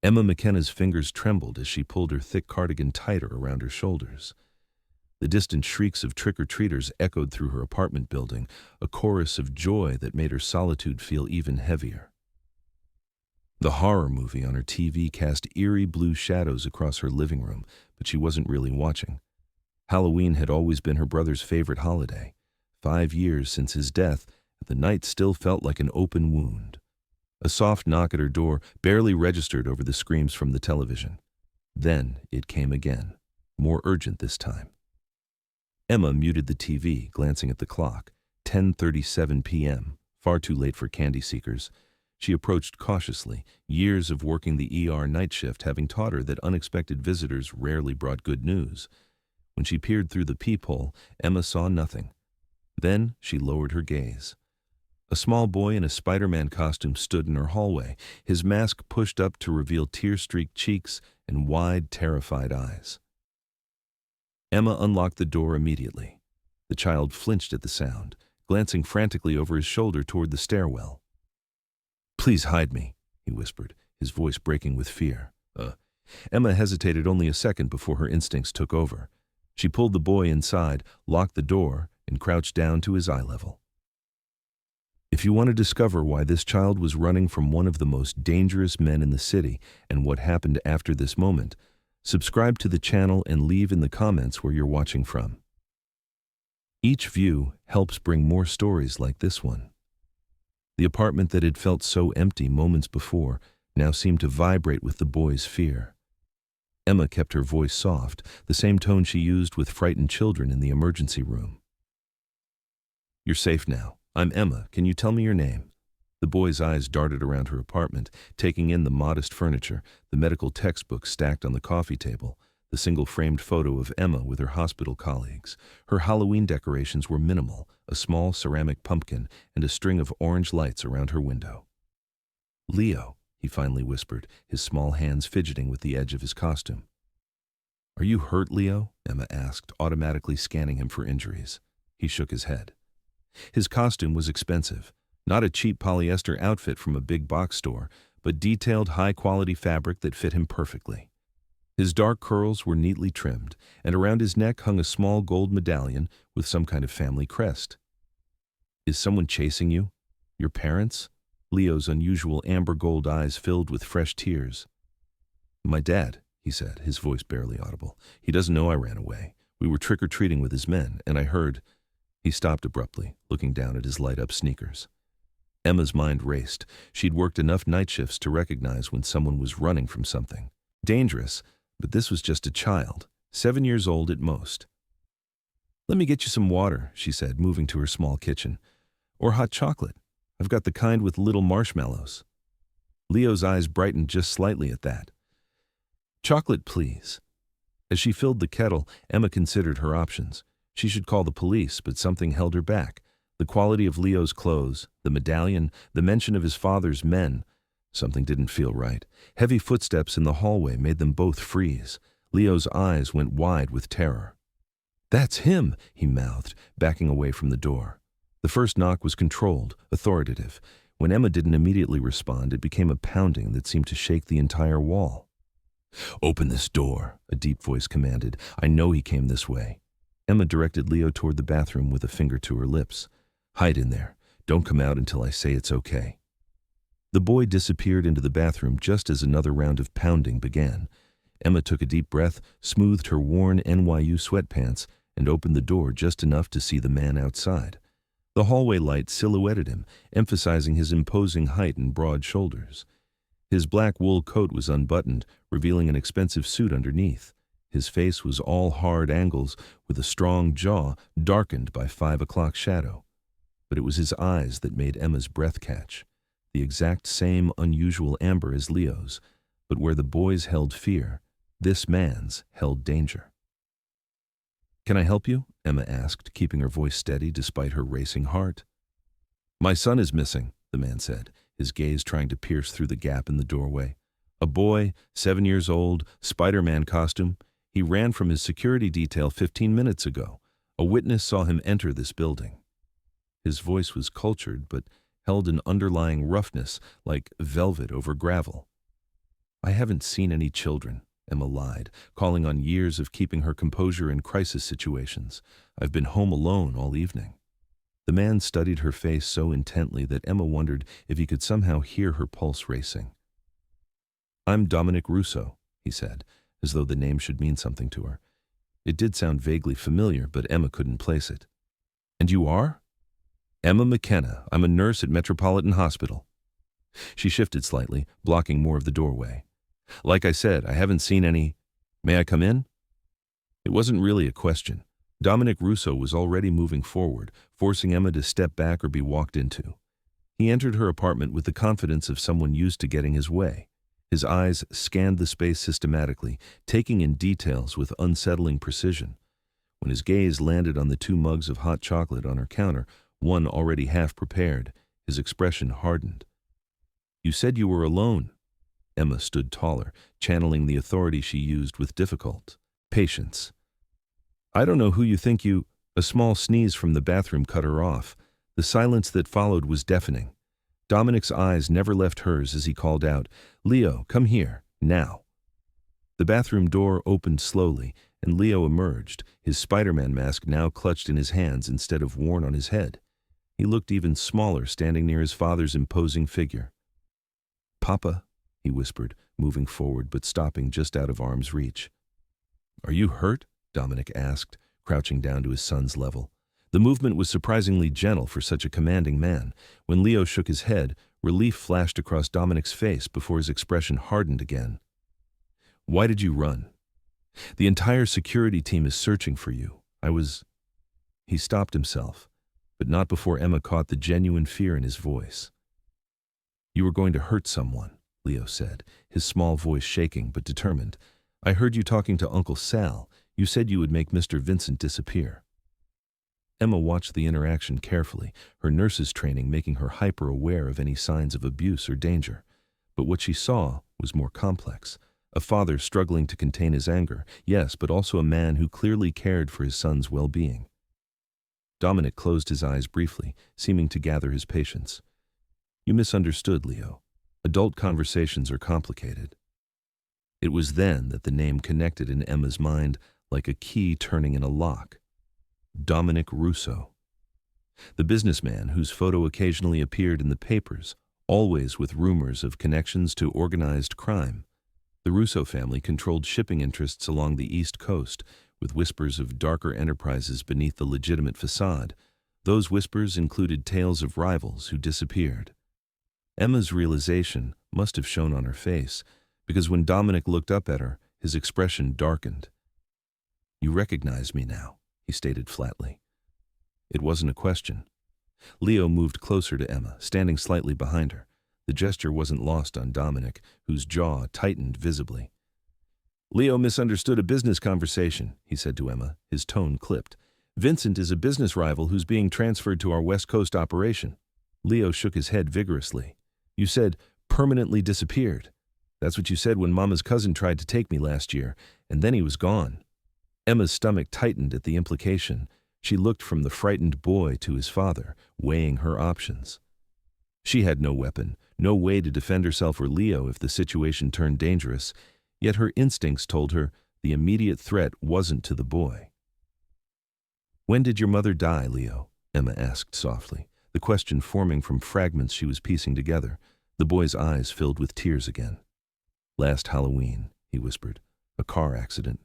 Emma McKenna's fingers trembled as she pulled her thick cardigan tighter around her shoulders. The distant shrieks of trick-or-treaters echoed through her apartment building, a chorus of joy that made her solitude feel even heavier. The horror movie on her TV cast eerie blue shadows across her living room, but she wasn't really watching. Halloween had always been her brother's favorite holiday. 5 years since his death, the night still felt like an open wound. A soft knock at her door barely registered over the screams from the television. Then it came again, more urgent this time. Emma muted the TV, glancing at the clock. 10:37 p.m., far too late for candy seekers. She approached cautiously, years of working the ER night shift having taught her that unexpected visitors rarely brought good news. When she peered through the peephole, Emma saw nothing. Then she lowered her gaze. A small boy in a Spider-Man costume stood in her hallway, his mask pushed up to reveal tear-streaked cheeks and wide, terrified eyes. Emma unlocked the door immediately. The child flinched at the sound, glancing frantically over his shoulder toward the stairwell. "Please hide me," he whispered, his voice breaking with fear. Emma hesitated only a second before her instincts took over. She pulled the boy inside, locked the door, and crouched down to his eye level. If you want to discover why this child was running from one of the most dangerous men in the city and what happened after this moment, subscribe to the channel and leave in the comments where you're watching from. Each view helps bring more stories like this one. The apartment that had felt so empty moments before now seemed to vibrate with the boy's fear. Emma kept her voice soft, the same tone she used with frightened children in the emergency room. "You're safe now. I'm Emma. Can you tell me your name?" The boy's eyes darted around her apartment, taking in the modest furniture, the medical textbooks stacked on the coffee table, the single-framed photo of Emma with her hospital colleagues. Her Halloween decorations were minimal, a small ceramic pumpkin and a string of orange lights around her window. "Leo," he finally whispered, his small hands fidgeting with the edge of his costume. "Are you hurt, Leo?" Emma asked, automatically scanning him for injuries. He shook his head. His costume was expensive, not a cheap polyester outfit from a big box store, but detailed high-quality fabric that fit him perfectly. His dark curls were neatly trimmed, and around his neck hung a small gold medallion with some kind of family crest. "Is someone chasing you? Your parents?" Leo's unusual amber gold eyes filled with fresh tears. "My dad," he said, his voice barely audible. "He doesn't know I ran away. We were trick-or-treating with his men, and I heard—" He stopped abruptly, looking down at his light-up sneakers. Emma's mind raced. She'd worked enough night shifts to recognize when someone was running from something dangerous, but this was just a child, 7 years old at most. "Let me get you some water," she said, moving to her small kitchen. "Or hot chocolate. I've got the kind with little marshmallows." Leo's eyes brightened just slightly at that. "Chocolate, please." As she filled the kettle, Emma considered her options. She should call the police, but something held her back. The quality of Leo's clothes, the medallion, the mention of his father's men. Something didn't feel right. Heavy footsteps in the hallway made them both freeze. Leo's eyes went wide with terror. "That's him," he mouthed, backing away from the door. The first knock was controlled, authoritative. When Emma didn't immediately respond, it became a pounding that seemed to shake the entire wall. "Open this door," a deep voice commanded. "I know he came this way." Emma directed Leo toward the bathroom with a finger to her lips. "Hide in there. Don't come out until I say it's okay." The boy disappeared into the bathroom just as another round of pounding began. Emma took a deep breath, smoothed her worn NYU sweatpants, and opened the door just enough to see the man outside. The hallway light silhouetted him, emphasizing his imposing height and broad shoulders. His black wool coat was unbuttoned, revealing an expensive suit underneath. His face was all hard angles, with a strong jaw darkened by 5 o'clock shadow. But it was his eyes that made Emma's breath catch. The exact same unusual amber as Leo's, but where the boy's held fear, this man's held danger. "Can I help you?" Emma asked, keeping her voice steady despite her racing heart. "My son is missing," the man said, his gaze trying to pierce through the gap in the doorway. "A boy, 7 years old, Spider-Man costume. He ran from his security detail 15 minutes ago. A witness saw him enter this building." His voice was cultured, but held an underlying roughness like velvet over gravel. I haven't seen any children, Emma lied, calling on years of keeping her composure in crisis situations. I've been home alone all evening. The man studied her face so intently that Emma wondered if he could somehow hear her pulse racing. I'm Dominic Russo, he said, as though the name should mean something to her. It did sound vaguely familiar, but Emma couldn't place it. And you are? Emma McKenna. I'm a nurse at Metropolitan Hospital. She shifted slightly, blocking more of the doorway. Like I said, I haven't seen any. May I come in? It wasn't really a question. Dominic Russo was already moving forward, forcing Emma to step back or be walked into. He entered her apartment with the confidence of someone used to getting his way. His eyes scanned the space systematically, taking in details with unsettling precision. When his gaze landed on the 2 mugs of hot chocolate on her counter, one already half prepared, his expression hardened. You said you were alone. Emma stood taller, channeling the authority she used with difficult patience. I don't know who you think you... A small sneeze from the bathroom cut her off. The silence that followed was deafening. Dominic's eyes never left hers as he called out, Leo, come here, now. The bathroom door opened slowly, and Leo emerged, his Spider-Man mask now clutched in his hands instead of worn on his head. He looked even smaller standing near his father's imposing figure. Papa, he whispered, moving forward but stopping just out of arm's reach. Are you hurt? Dominic asked, crouching down to his son's level. The movement was surprisingly gentle for such a commanding man. When Leo shook his head, relief flashed across Dominic's face before his expression hardened again. Why did you run? The entire security team is searching for you. He stopped himself, but not before Emma caught the genuine fear in his voice. You were going to hurt someone, Leo said, his small voice shaking but determined. I heard you talking to Uncle Sal. You said you would make Mr. Vincent disappear. Emma watched the interaction carefully, her nurse's training making her hyper-aware of any signs of abuse or danger. But what she saw was more complex. A father struggling to contain his anger, yes, but also a man who clearly cared for his son's well-being. Dominic closed his eyes briefly, seeming to gather his patience. You misunderstood, Leo. Adult conversations are complicated. It was then that the name connected in Emma's mind like a key turning in a lock. Dominic Russo. The businessman whose photo occasionally appeared in the papers, always with rumors of connections to organized crime. The Russo family controlled shipping interests along the East Coast, with whispers of darker enterprises beneath the legitimate facade. Those whispers included tales of rivals who disappeared. Emma's realization must have shown on her face, because when Dominic looked up at her, his expression darkened. You recognize me now, he stated flatly. It wasn't a question. Leo moved closer to Emma, standing slightly behind her. The gesture wasn't lost on Dominic, whose jaw tightened visibly. Leo misunderstood a business conversation, he said to Emma, his tone clipped. Vincent is a business rival who's being transferred to our West Coast operation. Leo shook his head vigorously. You said, permanently disappeared. That's what you said when Mama's cousin tried to take me last year, and then he was gone. Emma's stomach tightened at the implication. She looked from the frightened boy to his father, weighing her options. She had no weapon, no way to defend herself or Leo if the situation turned dangerous, yet her instincts told her the immediate threat wasn't to the boy. When did your mother die, Leo? Emma asked softly, the question forming from fragments she was piecing together. The boy's eyes filled with tears again. Last Halloween, he whispered, a car accident.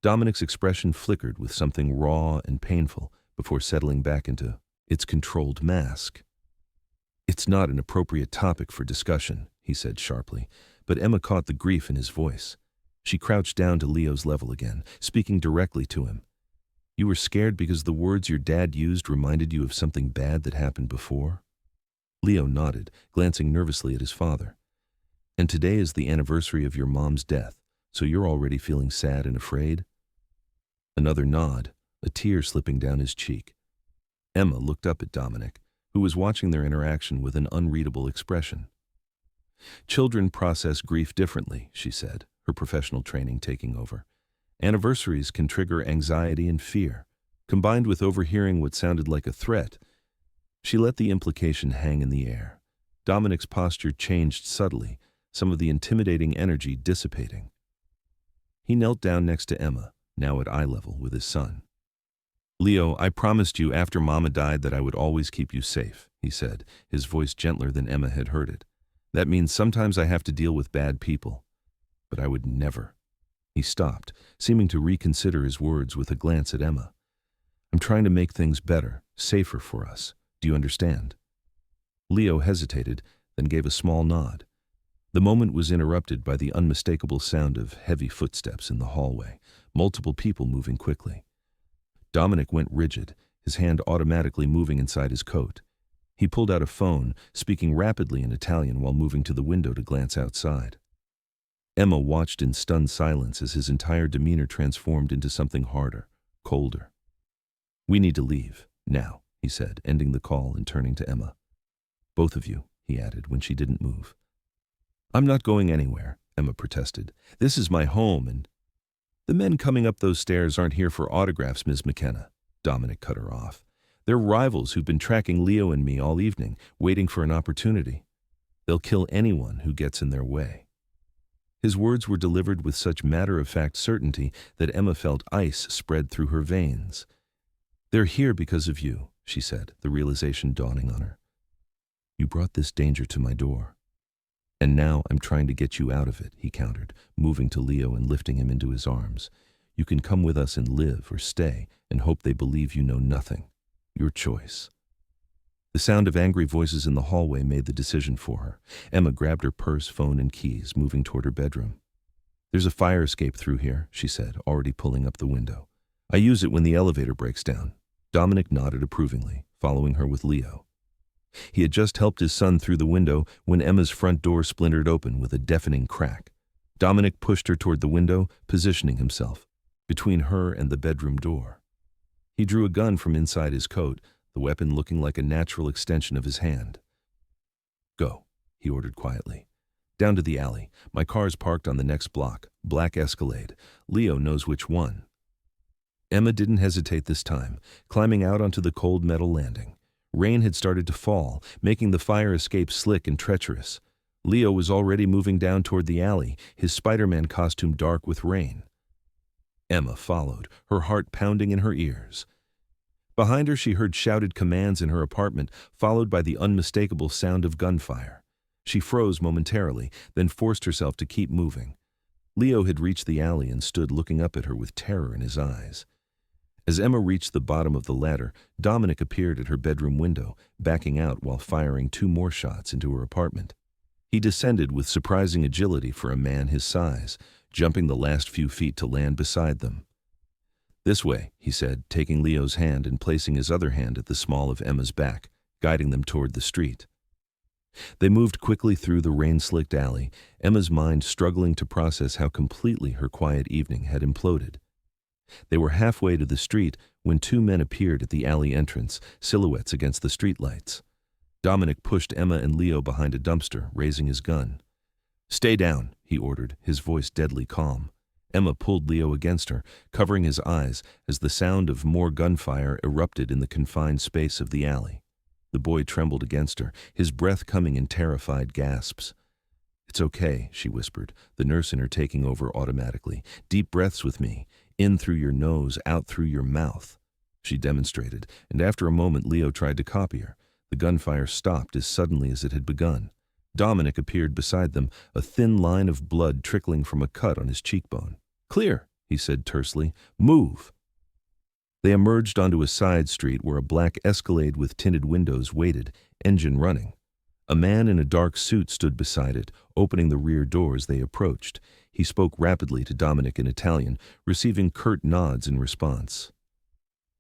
Dominic's expression flickered with something raw and painful before settling back into its controlled mask. It's not an appropriate topic for discussion, he said sharply, but Emma caught the grief in his voice. She crouched down to Leo's level again, speaking directly to him. You were scared because the words your dad used reminded you of something bad that happened before? Leo nodded, glancing nervously at his father. And today is the anniversary of your mom's death, so you're already feeling sad and afraid? Another nod, a tear slipping down his cheek. Emma looked up at Dominic, who was watching their interaction with an unreadable expression. Children process grief differently, she said, her professional training taking over. Anniversaries can trigger anxiety and fear, combined with overhearing what sounded like a threat. She let the implication hang in the air. Dominic's posture changed subtly, some of the intimidating energy dissipating. He knelt down next to Emma, now at eye level with his son. "Leo, I promised you after Mama died that I would always keep you safe," he said, his voice gentler than Emma had heard it. "That means sometimes I have to deal with bad people. But I would never." He stopped, seeming to reconsider his words with a glance at Emma. "I'm trying to make things better, safer for us. Do you understand?" Leo hesitated, then gave a small nod. The moment was interrupted by the unmistakable sound of heavy footsteps in the hallway, multiple people moving quickly. Dominic went rigid, his hand automatically moving inside his coat. He pulled out a phone, speaking rapidly in Italian while moving to the window to glance outside. Emma watched in stunned silence as his entire demeanor transformed into something harder, colder. "We need to leave, now," he said, ending the call and turning to Emma. "Both of you," he added when she didn't move. "I'm not going anywhere," Emma protested. "This is my home and—" "The men coming up those stairs aren't here for autographs, Ms. McKenna," Dominic cut her off. "They're rivals who've been tracking Leo and me all evening, waiting for an opportunity. They'll kill anyone who gets in their way." His words were delivered with such matter-of-fact certainty that Emma felt ice spread through her veins. "They're here because of you," she said, the realization dawning on her. "You brought this danger to my door. And now I'm trying to get you out of it," he countered, moving to Leo and lifting him into his arms. "You can come with us and live or stay and hope they believe you know nothing. Your choice." The sound of angry voices in the hallway made the decision for her. Emma grabbed her purse, phone, and keys, moving toward her bedroom. "There's a fire escape through here," she said, already pulling up the window. "I use it when the elevator breaks down." Dominic nodded approvingly, following her with Leo. He had just helped his son through the window when Emma's front door splintered open with a deafening crack. Dominic pushed her toward the window, positioning himself between her and the bedroom door. He drew a gun from inside his coat, the weapon looking like a natural extension of his hand. "Go," he ordered quietly. "Down to the alley. My car's parked on the next block. Black Escalade. Leo knows which one." Emma didn't hesitate this time, climbing out onto the cold metal landing. Rain had started to fall, making the fire escape slick and treacherous. Leo was already moving down toward the alley, his Spider-Man costume dark with rain. Emma followed, her heart pounding in her ears. Behind her she heard shouted commands in her apartment, followed by the unmistakable sound of gunfire. She froze momentarily, then forced herself to keep moving. Leo had reached the alley and stood looking up at her with terror in his eyes. As Emma reached the bottom of the ladder, Dominic appeared at her bedroom window, backing out while firing 2 more shots into her apartment. He descended with surprising agility for a man his size, jumping the last few feet to land beside them. "This way," he said, taking Leo's hand and placing his other hand at the small of Emma's back, guiding them toward the street. They moved quickly through the rain-slicked alley, Emma's mind struggling to process how completely her quiet evening had imploded. They were halfway to the street when 2 men appeared at the alley entrance, silhouettes against the streetlights. Dominic pushed Emma and Leo behind a dumpster, raising his gun. "Stay down," he ordered, his voice deadly calm. Emma pulled Leo against her, covering his eyes as the sound of more gunfire erupted in the confined space of the alley. The boy trembled against her, his breath coming in terrified gasps. "It's okay," she whispered, the nurse in her taking over automatically. "Deep breaths with me. In through your nose, out through your mouth." She demonstrated, and after a moment Leo tried to copy her. The gunfire stopped as suddenly as it had begun. Dominic appeared beside them, a thin line of blood trickling from a cut on his cheekbone. "Clear," he said tersely. "Move." They emerged onto a side street where a black Escalade with tinted windows waited, engine running. A man in a dark suit stood beside it, opening the rear door as they approached. He spoke rapidly to Dominic in Italian, receiving curt nods in response.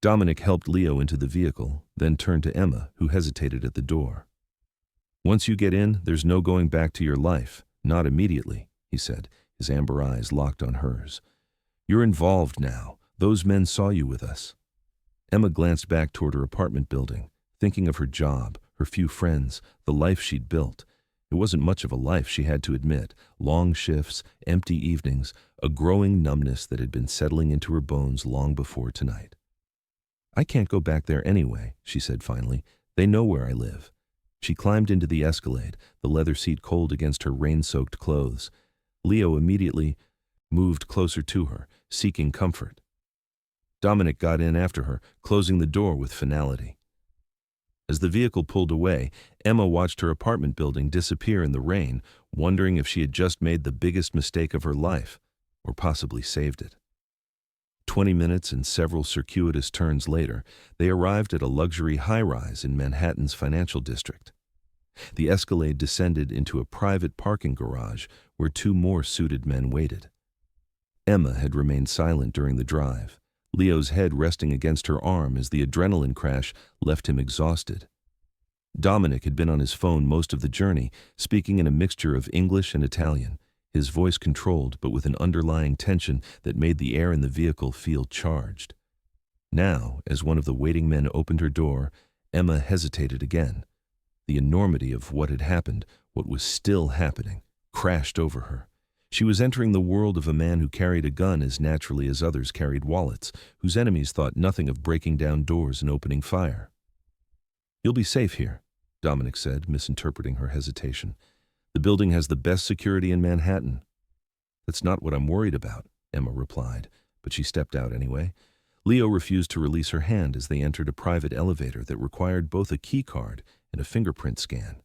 Dominic helped Leo into the vehicle, then turned to Emma, who hesitated at the door. "Once you get in, there's no going back to your life. Not immediately," he said, his amber eyes locked on hers. "You're involved now. Those men saw you with us." Emma glanced back toward her apartment building, thinking of her job, her few friends, the life she'd built. It wasn't much of a life, she had to admit. Long shifts, empty evenings, a growing numbness that had been settling into her bones long before tonight. "I can't go back there anyway," she said finally. "They know where I live." She climbed into the Escalade, the leather seat cold against her rain-soaked clothes. Leo immediately moved closer to her, seeking comfort. Dominic got in after her, closing the door with finality. As the vehicle pulled away, Emma watched her apartment building disappear in the rain, wondering if she had just made the biggest mistake of her life, or possibly saved it. 20 minutes and several circuitous turns later, they arrived at a luxury high-rise in Manhattan's financial district. The Escalade descended into a private parking garage where two more suited men waited. Emma had remained silent during the drive, Leo's head resting against her arm as the adrenaline crash left him exhausted. Dominic had been on his phone most of the journey, speaking in a mixture of English and Italian, his voice controlled but with an underlying tension that made the air in the vehicle feel charged. Now, as one of the waiting men opened her door, Emma hesitated again. The enormity of what had happened, what was still happening, crashed over her. She was entering the world of a man who carried a gun as naturally as others carried wallets, whose enemies thought nothing of breaking down doors and opening fire. "You'll be safe here," Dominic said, misinterpreting her hesitation. "The building has the best security in Manhattan." "That's not what I'm worried about," Emma replied, but she stepped out anyway. Leo refused to release her hand as they entered a private elevator that required both a key card and a fingerprint scan.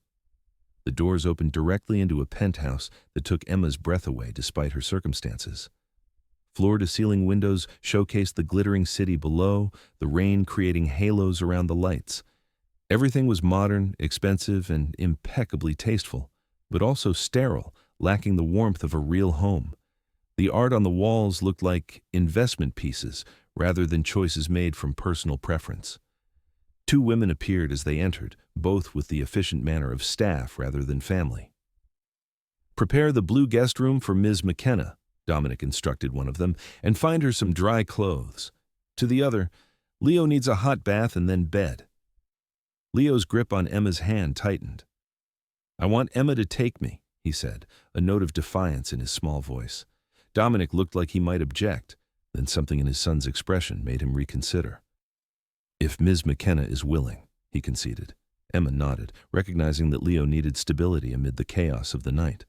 The doors opened directly into a penthouse that took Emma's breath away despite her circumstances. Floor-to-ceiling windows showcased the glittering city below, the rain creating halos around the lights. Everything was modern, expensive, and impeccably tasteful, but also sterile, lacking the warmth of a real home. The art on the walls looked like investment pieces rather than choices made from personal preference. Two women appeared as they entered, both with the efficient manner of staff rather than family. "Prepare the blue guest room for Ms. McKenna," Dominic instructed one of them, "and find her some dry clothes." To the other, "Leo needs a hot bath and then bed." Leo's grip on Emma's hand tightened. "I want Emma to take me," he said, a note of defiance in his small voice. Dominic looked like he might object, then something in his son's expression made him reconsider. "If Ms. McKenna is willing," he conceded. Emma nodded, recognizing that Leo needed stability amid the chaos of the night.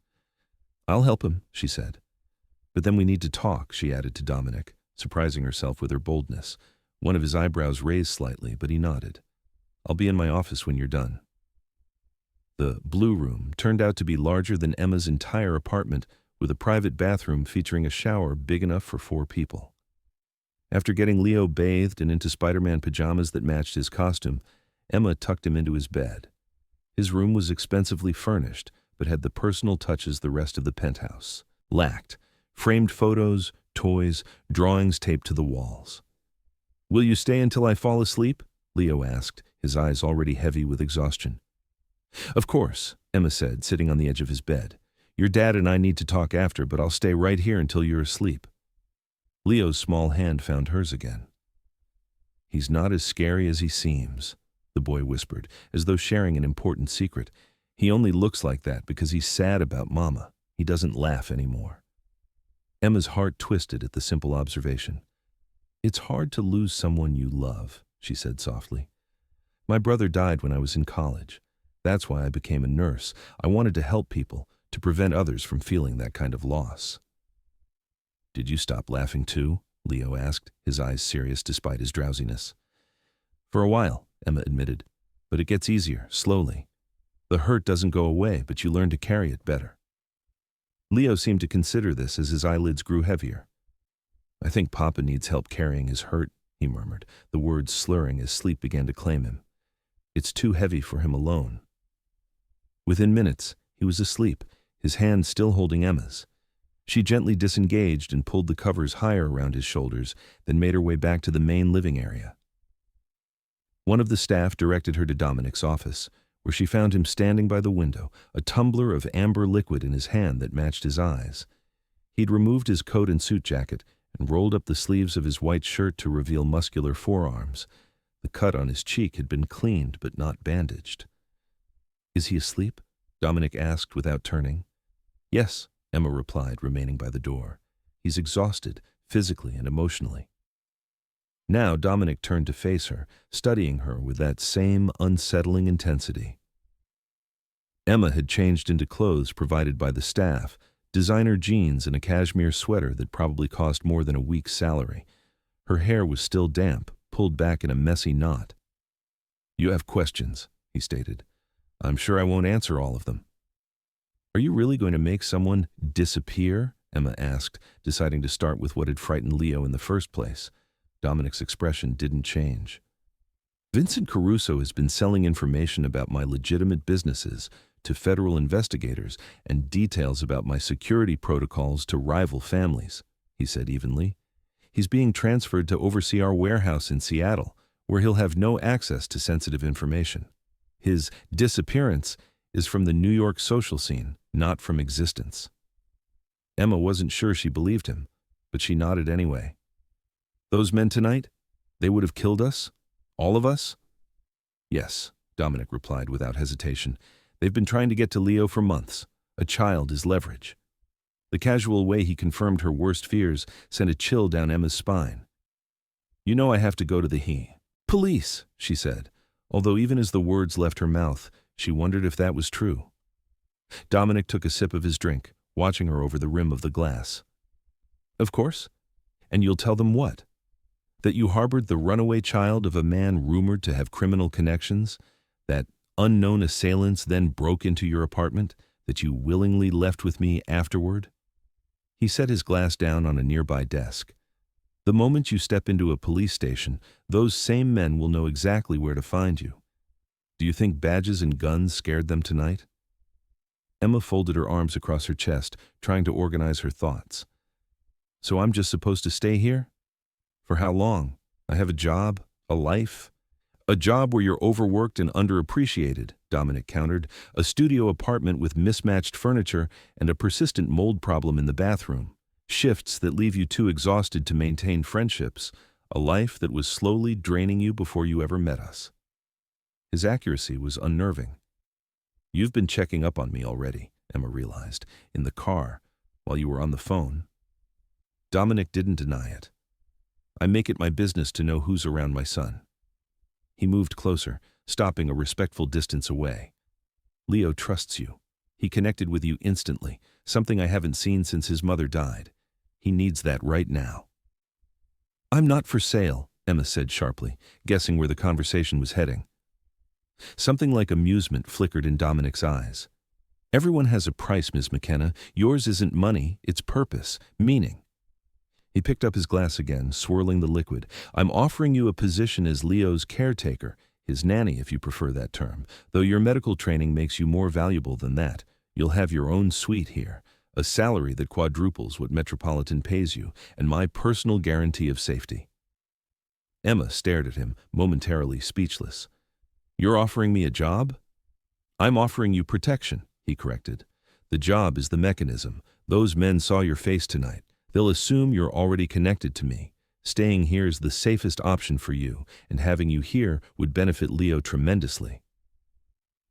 "I'll help him," she said. "But then we need to talk," she added to Dominic, surprising herself with her boldness. One of his eyebrows raised slightly, but he nodded. "I'll be in my office when you're done." The blue room turned out to be larger than Emma's entire apartment, with a private bathroom featuring a shower big enough for 4 people. After getting Leo bathed and into Spider-Man pajamas that matched his costume, Emma tucked him into his bed. His room was expensively furnished, but had the personal touches the rest of the penthouse lacked: framed photos, toys, drawings taped to the walls. "Will you stay until I fall asleep?" Leo asked, his eyes already heavy with exhaustion. "Of course," Emma said, sitting on the edge of his bed. "Your dad and I need to talk after, but I'll stay right here until you're asleep." Leo's small hand found hers again. "He's not as scary as he seems," the boy whispered, as though sharing an important secret. "He only looks like that because he's sad about Mama. He doesn't laugh anymore." Emma's heart twisted at the simple observation. "It's hard to lose someone you love," she said softly. "My brother died when I was in college. That's why I became a nurse. I wanted to help people, to prevent others from feeling that kind of loss." "Did you stop laughing too?" Leo asked, his eyes serious despite his drowsiness. "For a while," Emma admitted, "but it gets easier, slowly. The hurt doesn't go away, but you learn to carry it better." Leo seemed to consider this as his eyelids grew heavier. "I think Papa needs help carrying his hurt," he murmured, the words slurring as sleep began to claim him. "It's too heavy for him alone." Within minutes, he was asleep, his hand still holding Emma's. She gently disengaged and pulled the covers higher around his shoulders, then made her way back to the main living area. One of the staff directed her to Dominic's office, where she found him standing by the window, a tumbler of amber liquid in his hand that matched his eyes. He'd removed his coat and suit jacket and rolled up the sleeves of his white shirt to reveal muscular forearms. The cut on his cheek had been cleaned but not bandaged. "Is he asleep?" Dominic asked without turning. "Yes," Emma replied, remaining by the door. "He's exhausted, physically and emotionally." Now Dominic turned to face her, studying her with that same unsettling intensity. Emma had changed into clothes provided by the staff, designer jeans and a cashmere sweater that probably cost more than a week's salary. Her hair was still damp, pulled back in a messy knot. "You have questions," he stated. "I'm sure I won't answer all of them." "Are you really going to make someone disappear?" Emma asked, deciding to start with what had frightened Leo in the first place. Dominic's expression didn't change. "Vincent Caruso has been selling information about my legitimate businesses to federal investigators and details about my security protocols to rival families," he said evenly. "He's being transferred to oversee our warehouse in Seattle, where he'll have no access to sensitive information. His disappearance is from the New York social scene, not from existence." Emma wasn't sure she believed him, but she nodded anyway. "Those men tonight? They would have killed us? All of us?" "Yes," Dominic replied without hesitation. "They've been trying to get to Leo for months. A child is leverage." The casual way he confirmed her worst fears sent a chill down Emma's spine. "You know I have to go to the police," she said, although even as the words left her mouth, she wondered if that was true. Dominic took a sip of his drink, watching her over the rim of the glass. "Of course. And you'll tell them what? That you harbored the runaway child of a man rumored to have criminal connections, that unknown assailants then broke into your apartment, that you willingly left with me afterward?" He set his glass down on a nearby desk. "The moment you step into a police station, those same men will know exactly where to find you. Do you think badges and guns scared them tonight?" Emma folded her arms across her chest, trying to organize her thoughts. "So I'm just supposed to stay here? For how long? I have a job, a life." "A job where you're overworked and underappreciated," Dominic countered. "A studio apartment with mismatched furniture and a persistent mold problem in the bathroom. Shifts that leave you too exhausted to maintain friendships. A life that was slowly draining you before you ever met us." His accuracy was unnerving. "You've been checking up on me already," Emma realized, "in the car, while you were on the phone." Dominic didn't deny it. "I make it my business to know who's around my son." He moved closer, stopping a respectful distance away. "Leo trusts you. He connected with you instantly, something I haven't seen since his mother died. He needs that right now." "I'm not for sale," Emma said sharply, guessing where the conversation was heading. Something like amusement flickered in Dominic's eyes. "Everyone has a price, Ms. McKenna. Yours isn't money, it's purpose, meaning." He picked up his glass again, swirling the liquid. "I'm offering you a position as Leo's caretaker, his nanny if you prefer that term, though your medical training makes you more valuable than that. You'll have your own suite here, a salary that quadruples what Metropolitan pays you, and my personal guarantee of safety." Emma stared at him, momentarily speechless. "You're offering me a job?" "I'm offering you protection," he corrected. "The job is the mechanism. Those men saw your face tonight. They'll assume you're already connected to me. Staying here is the safest option for you, and having you here would benefit Leo tremendously."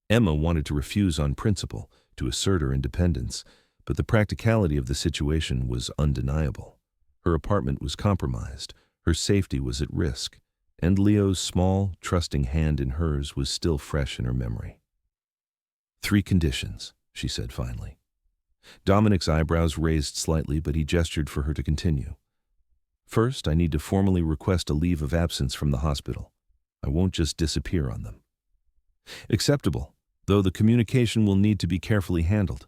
Emma wanted to refuse on principle, to assert her independence, but the practicality of the situation was undeniable. Her apartment was compromised, her safety was at risk, and Leo's small, trusting hand in hers was still fresh in her memory. "3 conditions," she said finally. Dominic's eyebrows raised slightly, but he gestured for her to continue. "First, I need to formally request a leave of absence from the hospital. I won't just disappear on them." "Acceptable, though the communication will need to be carefully handled."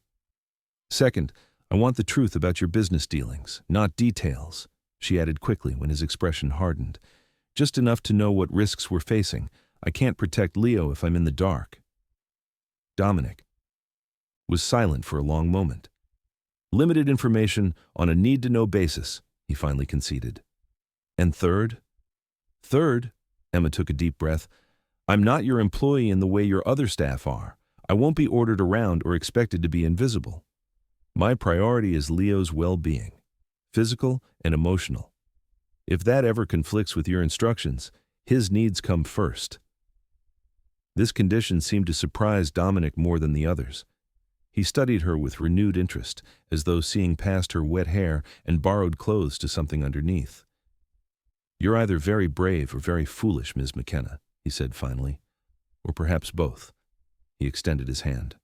"Second, I want the truth about your business dealings, not details," she added quickly when his expression hardened. "Just enough to know what risks we're facing. I can't protect Leo if I'm in the dark." Dominic was silent for a long moment. "Limited information on a need-to-know basis," he finally conceded. "And third?" "Third," Emma took a deep breath, "I'm not your employee in the way your other staff are. I won't be ordered around or expected to be invisible. My priority is Leo's well-being, physical and emotional. If that ever conflicts with your instructions, his needs come first." This condition seemed to surprise Dominic more than the others. He studied her with renewed interest, as though seeing past her wet hair and borrowed clothes to something underneath. "You're either very brave or very foolish, Ms. McKenna," he said finally. "Or perhaps both." He extended his hand.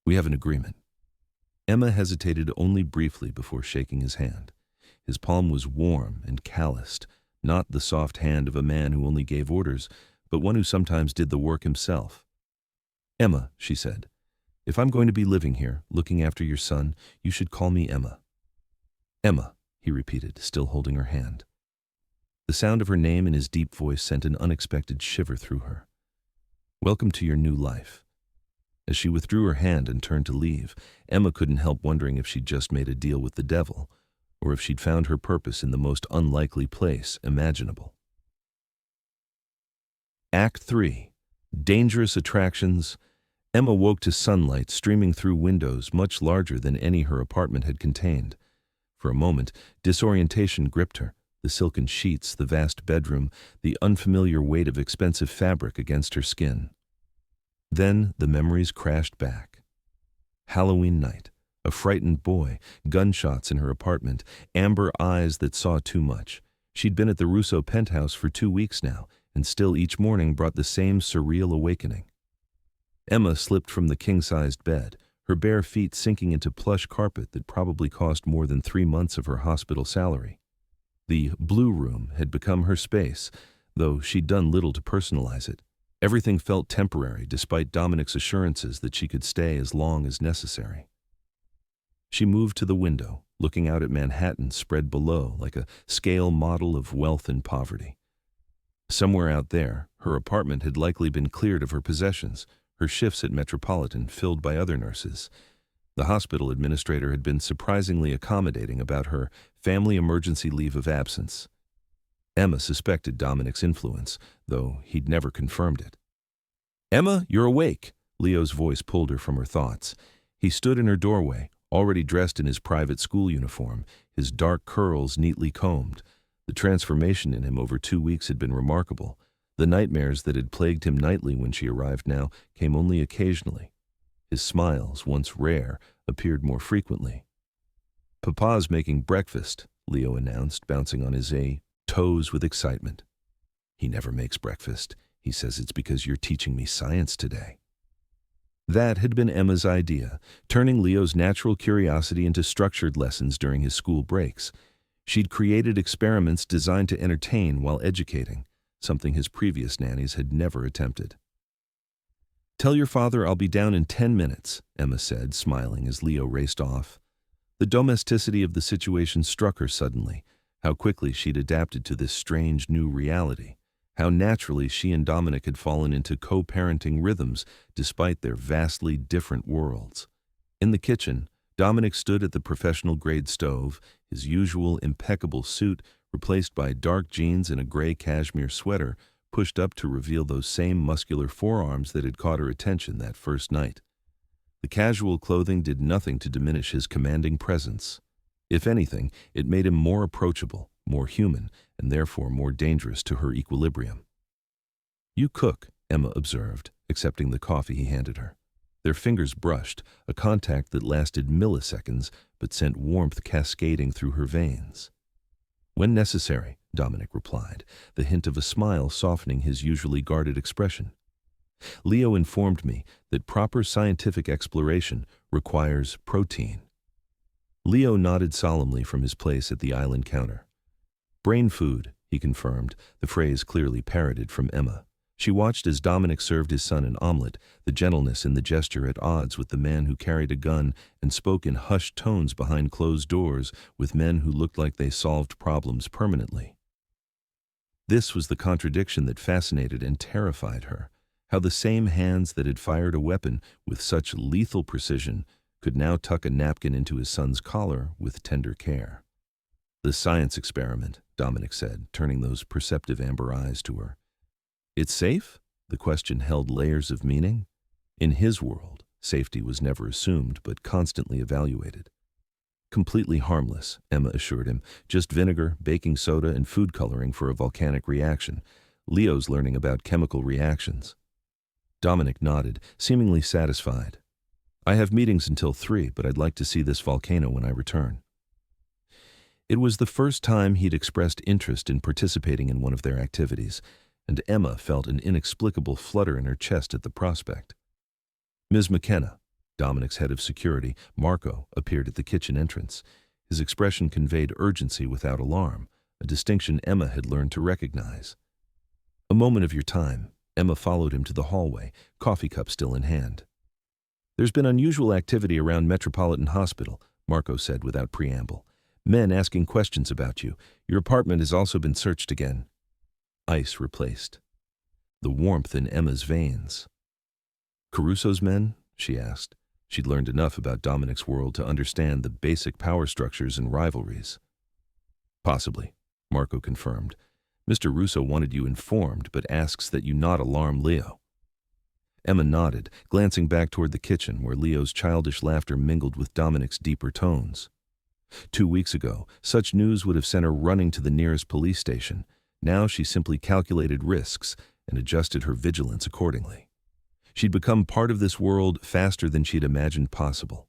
We have an agreement. Emma hesitated only briefly before shaking his hand. His palm was warm and calloused, not the soft hand of a man who only gave orders, but one who sometimes did the work himself. Emma, she said, if I'm going to be living here, looking after your son, you should call me Emma. Emma, he repeated, still holding her hand. The sound of her name in his deep voice sent an unexpected shiver through her. Welcome to your new life. As she withdrew her hand and turned to leave, Emma couldn't help wondering if she'd just made a deal with the devil, or if she'd found her purpose in the most unlikely place imaginable. Act 3. Dangerous Attractions. Emma woke to sunlight streaming through windows much larger than any her apartment had contained. For a moment, disorientation gripped her, the silken sheets, the vast bedroom, the unfamiliar weight of expensive fabric against her skin. Then the memories crashed back. Halloween night, a frightened boy, gunshots in her apartment, amber eyes that saw too much. She'd been at the Russo penthouse for 2 weeks now, and still each morning brought the same surreal awakening. Emma slipped from the king-sized bed, her bare feet sinking into plush carpet that probably cost more than 3 months of her hospital salary. The blue room had become her space, though she'd done little to personalize it. Everything felt temporary, despite Dominic's assurances that she could stay as long as necessary. She moved to the window, looking out at Manhattan spread below like a scale model of wealth and poverty. Somewhere out there, her apartment had likely been cleared of her possessions, her shifts at Metropolitan filled by other nurses. The hospital administrator had been surprisingly accommodating about her family emergency leave of absence. Emma suspected Dominic's influence, though he'd never confirmed it. "Emma, you're awake!" Leo's voice pulled her from her thoughts. He stood in her doorway, already dressed in his private school uniform, his dark curls neatly combed. The transformation in him over 2 weeks had been remarkable. The nightmares that had plagued him nightly when she arrived now came only occasionally. His smiles, once rare, appeared more frequently. "Papa's making breakfast," Leo announced, bouncing on his toes with excitement. "He never makes breakfast. He says it's because you're teaching me science today." That had been Emma's idea, turning Leo's natural curiosity into structured lessons during his school breaks. She'd created experiments designed to entertain while educating, something his previous nannies had never attempted. "Tell your father I'll be down in 10 minutes, Emma said, smiling as Leo raced off. The domesticity of the situation struck her suddenly, how quickly she'd adapted to this strange new reality, how naturally she and Dominic had fallen into co-parenting rhythms despite their vastly different worlds. In the kitchen, Dominic stood at the professional-grade stove, his usual impeccable suit replaced by dark jeans and a gray cashmere sweater pushed up to reveal those same muscular forearms that had caught her attention that first night. The casual clothing did nothing to diminish his commanding presence. If anything, it made him more approachable, more human, and therefore more dangerous to her equilibrium. "You cook," Emma observed, accepting the coffee he handed her. Their fingers brushed, a contact that lasted milliseconds but sent warmth cascading through her veins. "When necessary," Dominic replied, the hint of a smile softening his usually guarded expression. "Leo informed me that proper scientific exploration requires protein." Leo nodded solemnly from his place at the island counter. "Brain food," he confirmed, the phrase clearly parroted from Emma. She watched as Dominic served his son an omelet, the gentleness in the gesture at odds with the man who carried a gun and spoke in hushed tones behind closed doors with men who looked like they solved problems permanently. This was the contradiction that fascinated and terrified her, how the same hands that had fired a weapon with such lethal precision could now tuck a napkin into his son's collar with tender care. "The science experiment," Dominic said, turning those perceptive amber eyes to her. "It's safe?" The question held layers of meaning. In his world, safety was never assumed but constantly evaluated. "Completely harmless," Emma assured him. "Just vinegar, baking soda, and food coloring for a volcanic reaction. Leo's learning about chemical reactions." Dominic nodded, seemingly satisfied. "I have meetings until 3, but I'd like to see this volcano when I return." It was the first time he'd expressed interest in participating in one of their activities, and Emma felt an inexplicable flutter in her chest at the prospect. "Ms. McKenna," Dominic's head of security, Marco, appeared at the kitchen entrance. His expression conveyed urgency without alarm, a distinction Emma had learned to recognize. "A moment of your time." Emma followed him to the hallway, coffee cup still in hand. "There's been unusual activity around Metropolitan Hospital," Marco said without preamble. "Men asking questions about you. Your apartment has also been searched again." Ice replaced the warmth in Emma's veins. "Carusso's men?" she asked. She'd learned enough about Dominic's world to understand the basic power structures and rivalries. "Possibly," Marco confirmed. "Mr. Russo wanted you informed, but asks that you not alarm Leo." Emma nodded, glancing back toward the kitchen where Leo's childish laughter mingled with Dominic's deeper tones. 2 weeks ago, such news would have sent her running to the nearest police station. Now she simply calculated risks and adjusted her vigilance accordingly. She'd become part of this world faster than she'd imagined possible.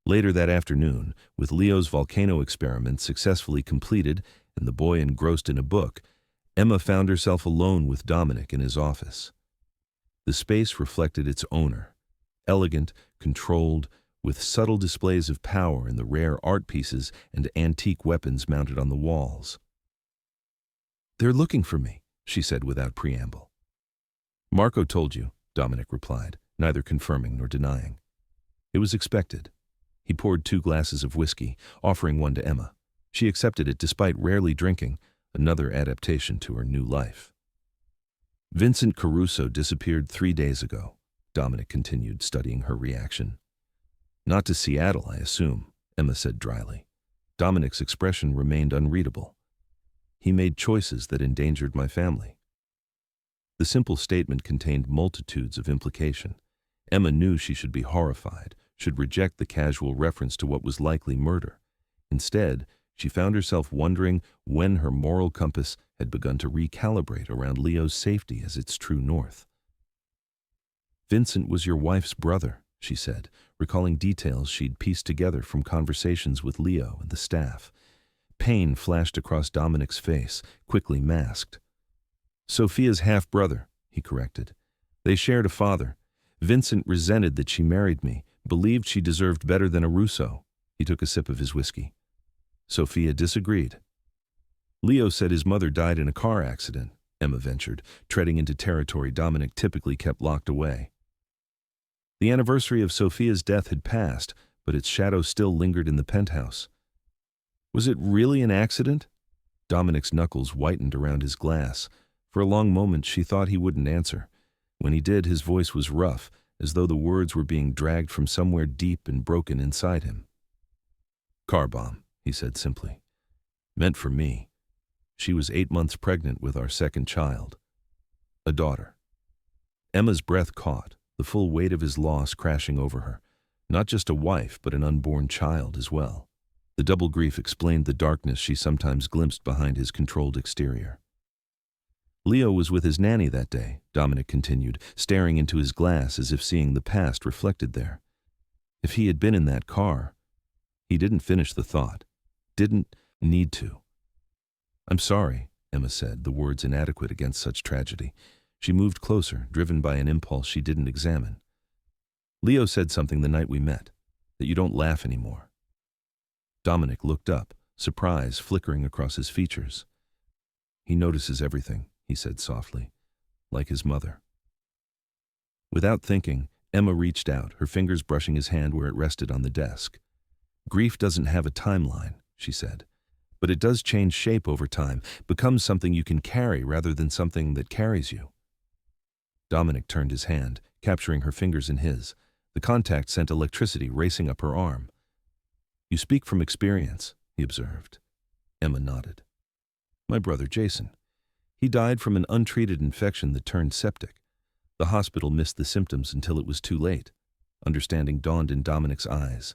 Later that afternoon, with Leo's volcano experiment successfully completed and the boy engrossed in a book, Emma found herself alone with Dominic in his office. The space reflected its owner, elegant, controlled, with subtle displays of power in the rare art pieces and antique weapons mounted on the walls. "They're looking for me," she said without preamble. "Marco told you," Dominic replied, neither confirming nor denying. It was expected. He poured 2 glasses of whiskey, offering one to Emma. She accepted it despite rarely drinking, another adaptation to her new life. "Vincent Caruso disappeared 3 days ago," Dominic continued, studying her reaction. "Not to Seattle, I assume," Emma said dryly. Dominic's expression remained unreadable. "He made choices that endangered my family." The simple statement contained multitudes of implication. Emma knew she should be horrified, should reject the casual reference to what was likely murder. Instead, she found herself wondering when her moral compass had begun to recalibrate around Leo's safety as its true north. "Vincent was your wife's brother," she said, recalling details she'd pieced together from conversations with Leo and the staff. Pain flashed across Dominic's face, quickly masked. "Sophia's half-brother," he corrected. "They shared a father. Vincent resented that she married me, believed she deserved better than a Russo." He took a sip of his whiskey. Sophia disagreed. "Leo said his mother died in a car accident," Emma ventured, treading into territory Dominic typically kept locked away. The anniversary of Sophia's death had passed, but its shadow still lingered in the penthouse. "Was it really an accident?" Dominic's knuckles whitened around his glass. For a long moment she thought he wouldn't answer. When he did, his voice was rough, as though the words were being dragged from somewhere deep and broken inside him. "Car bomb," he said simply. "Meant for me. She was 8 months pregnant with our second child. A daughter." Emma's breath caught, the full weight of his loss crashing over her. Not just a wife, but an unborn child as well. The double grief explained the darkness she sometimes glimpsed behind his controlled exterior. "Leo was with his nanny that day," Dominic continued, staring into his glass as if seeing the past reflected there. "If he had been in that car—" He didn't finish the thought. Didn't need to. "I'm sorry," Emma said, the words inadequate against such tragedy. She moved closer, driven by an impulse she didn't examine. "Leo said something the night we met, that you don't laugh anymore." Dominic looked up, surprise flickering across his features. "He notices everything," he said softly, "like his mother." Without thinking, Emma reached out, her fingers brushing his hand where it rested on the desk. "Grief doesn't have a timeline," she said, "but it does change shape over time, becomes something you can carry rather than something that carries you." Dominic turned his hand, capturing her fingers in his. The contact sent electricity racing up her arm. "You speak from experience," he observed. Emma nodded. "My brother Jason. He died from an untreated infection that turned septic. The hospital missed the symptoms until it was too late." Understanding dawned in Dominic's eyes.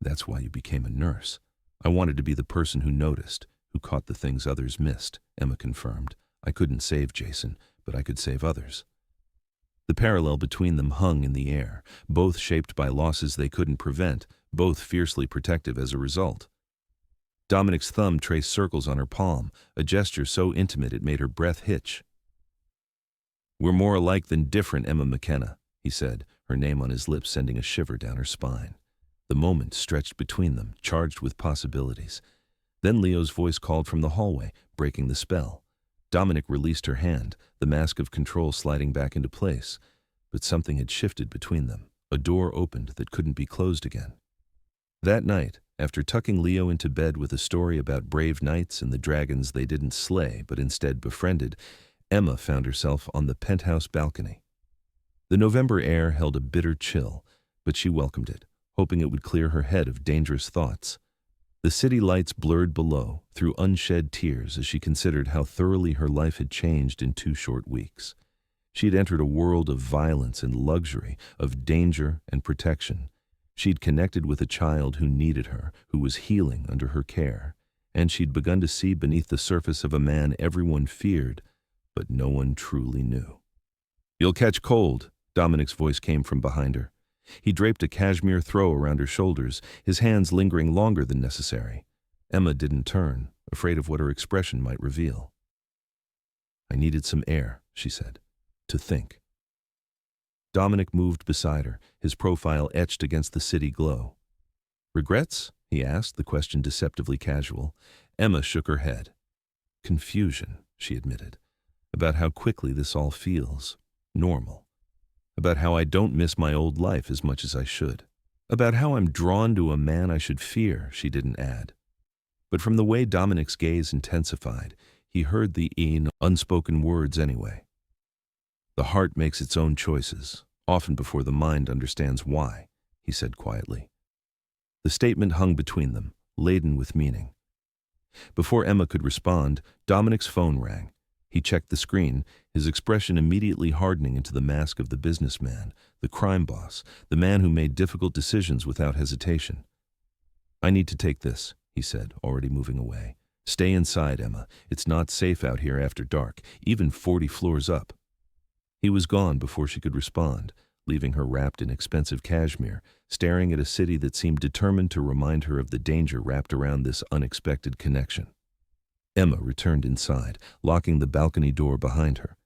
"That's why you became a nurse." "I wanted to be the person who noticed, who caught the things others missed," Emma confirmed. "I couldn't save Jason, but I could save others." The parallel between them hung in the air, both shaped by losses they couldn't prevent, both fiercely protective as a result. Dominic's thumb traced circles on her palm, a gesture so intimate it made her breath hitch. "We're more alike than different, Emma McKenna," he said, her name on his lips sending a shiver down her spine. The moment stretched between them, charged with possibilities. Then Leo's voice called from the hallway, breaking the spell. Dominic released her hand, the mask of control sliding back into place. But something had shifted between them. A door opened that couldn't be closed again. That night, after tucking Leo into bed with a story about brave knights and the dragons they didn't slay but instead befriended, Emma found herself on the penthouse balcony. The November air held a bitter chill, but she welcomed it, hoping it would clear her head of dangerous thoughts. The city lights blurred below, through unshed tears as she considered how thoroughly her life had changed in 2 short weeks. She had entered a world of violence and luxury, of danger and protection. She'd connected with a child who needed her, who was healing under her care, and she'd begun to see beneath the surface of a man everyone feared, but no one truly knew. "You'll catch cold," Dominic's voice came from behind her. He draped a cashmere throw around her shoulders, his hands lingering longer than necessary. Emma didn't turn, afraid of what her expression might reveal. "I needed some air," she said, "to think." Dominic moved beside her, his profile etched against the city glow. "Regrets?" he asked, the question deceptively casual. Emma shook her head. "Confusion," she admitted, "about how quickly this all feels normal. About how I don't miss my old life as much as I should. About how I'm drawn to a man I should fear," she didn't add. But from the way Dominic's gaze intensified, he heard the unspoken words anyway. "The heart makes its own choices, often before the mind understands why," he said quietly. The statement hung between them, laden with meaning. Before Emma could respond, Dominic's phone rang. He checked the screen, his expression immediately hardening into the mask of the businessman, the crime boss, the man who made difficult decisions without hesitation. "I need to take this," he said, already moving away. "Stay inside, Emma. It's not safe out here after dark, even 40 floors up." He was gone before she could respond, leaving her wrapped in expensive cashmere, staring at a city that seemed determined to remind her of the danger wrapped around this unexpected connection. Emma returned inside, locking the balcony door behind her.